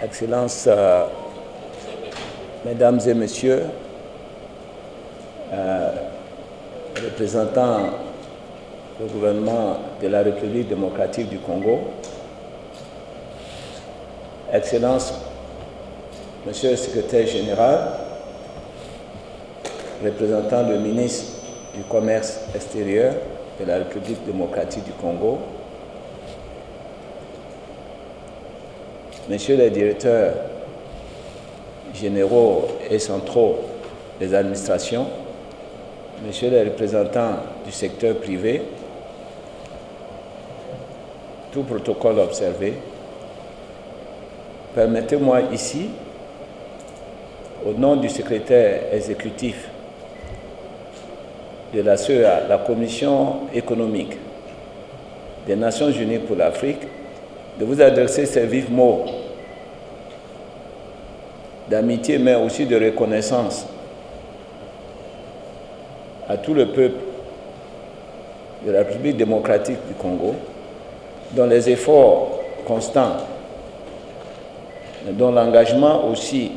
Excellences, Mesdames et Messieurs, représentants du gouvernement de la République démocratique du Congo, Excellences, Monsieur le Secrétaire général, représentant le ministre du Commerce extérieur de la République démocratique du Congo, Messieurs les directeurs généraux et centraux des administrations, Messieurs les représentants du secteur privé, tout protocole observé, permettez-moi ici, au nom du secrétaire exécutif de la CEA, la Commission économique des Nations unies pour l'Afrique, de vous adresser ces vifs mots d'amitié, mais aussi de reconnaissance à tout le peuple de la République démocratique du Congo, dont les efforts constants, dont l'engagement aussi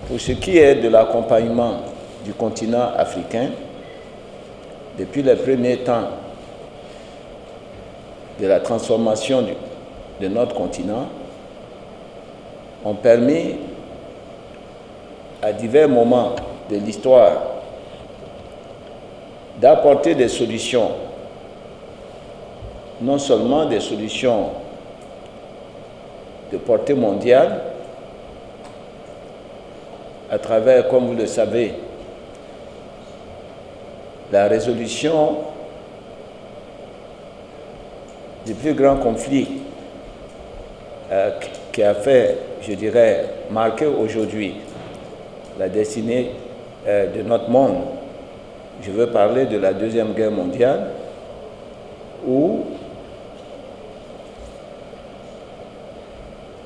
pour ce qui est de l'accompagnement du continent africain depuis les premiers temps de la transformation de notre continent, ont permis à divers moments de l'histoire d'apporter des solutions, non seulement des solutions de portée mondiale, à travers, comme vous le savez, la résolution du plus grand conflit qui a fait, je dirais, marquer aujourd'hui la destinée de notre monde. Je veux parler de la Deuxième Guerre mondiale, où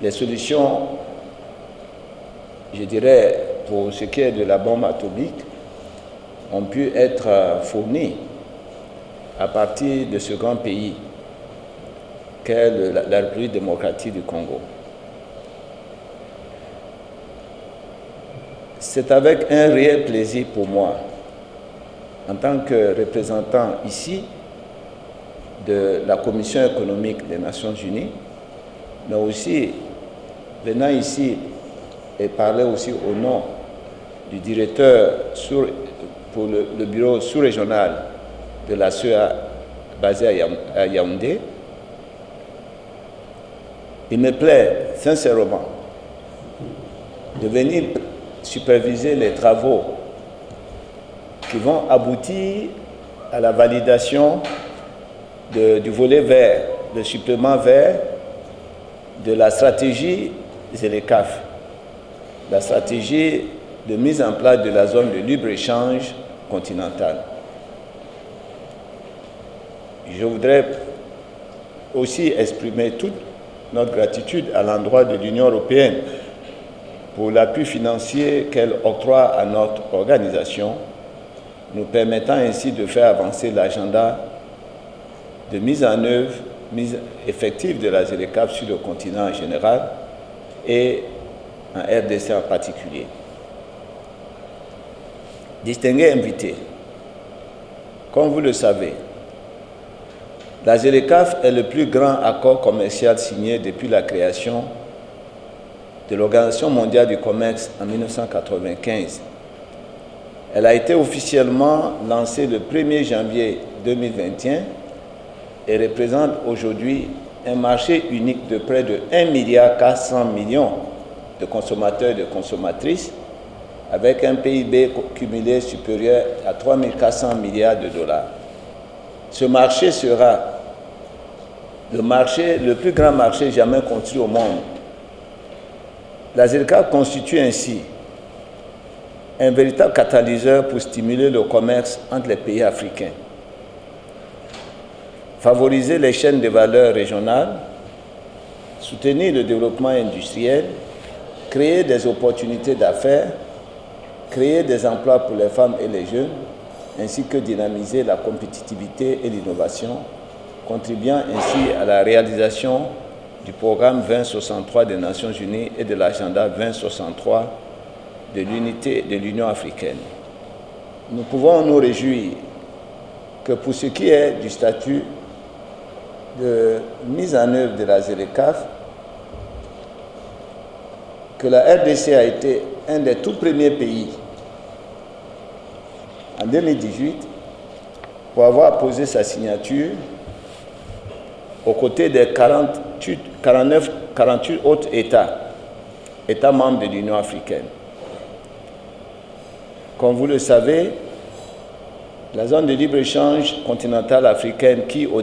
les solutions, je dirais, pour ce qui est de la bombe atomique, ont pu être fournies à partir de ce grand pays qu'est la République démocratique du Congo. C'est avec un réel plaisir pour moi, en tant que représentant ici de la Commission économique des Nations unies, mais aussi venant ici et parler aussi au nom du directeur pour le bureau sous-régional de la CEA basé à Yaoundé. Il me plaît sincèrement de venir superviser les travaux qui vont aboutir à la validation du volet vert, le supplément vert de la stratégie ZLECAf, la stratégie de mise en place de la zone de libre-échange continentale. Je voudrais aussi exprimer toute notre gratitude à l'endroit de l'Union européenne pour l'appui financier qu'elle octroie à notre organisation, nous permettant ainsi de faire avancer l'agenda de mise en œuvre, mise effective de la ZLECAf sur le continent en général et en RDC en particulier. Distingués invités, comme vous le savez, la ZLECAf est le plus grand accord commercial signé depuis la création de l'Organisation mondiale du commerce en 1995. Elle a été officiellement lancée le 1er janvier 2021 et représente aujourd'hui un marché unique de près de 1,4 milliard de consommateurs et de consommatrices, avec un PIB cumulé supérieur à 3 400 milliards de dollars. Ce marché sera le plus grand marché jamais construit au monde. La ZLECAf constitue ainsi un véritable catalyseur pour stimuler le commerce entre les pays africains, favoriser les chaînes de valeur régionales, soutenir le développement industriel, créer des opportunités d'affaires, créer des emplois pour les femmes et les jeunes, ainsi que dynamiser la compétitivité et l'innovation, contribuant ainsi à la réalisation du programme 2063 des Nations Unies et de l'agenda 2063 de l'unité de l'Union africaine. Nous pouvons nous réjouir que pour ce qui est du statut de mise en œuvre de la ZLECAf, que la RDC a été un des tout premiers pays en 2018 pour avoir posé sa signature aux côtés des 48 autres États membres de l'Union africaine. Comme vous le savez, la zone de libre-échange continentale africaine qui, au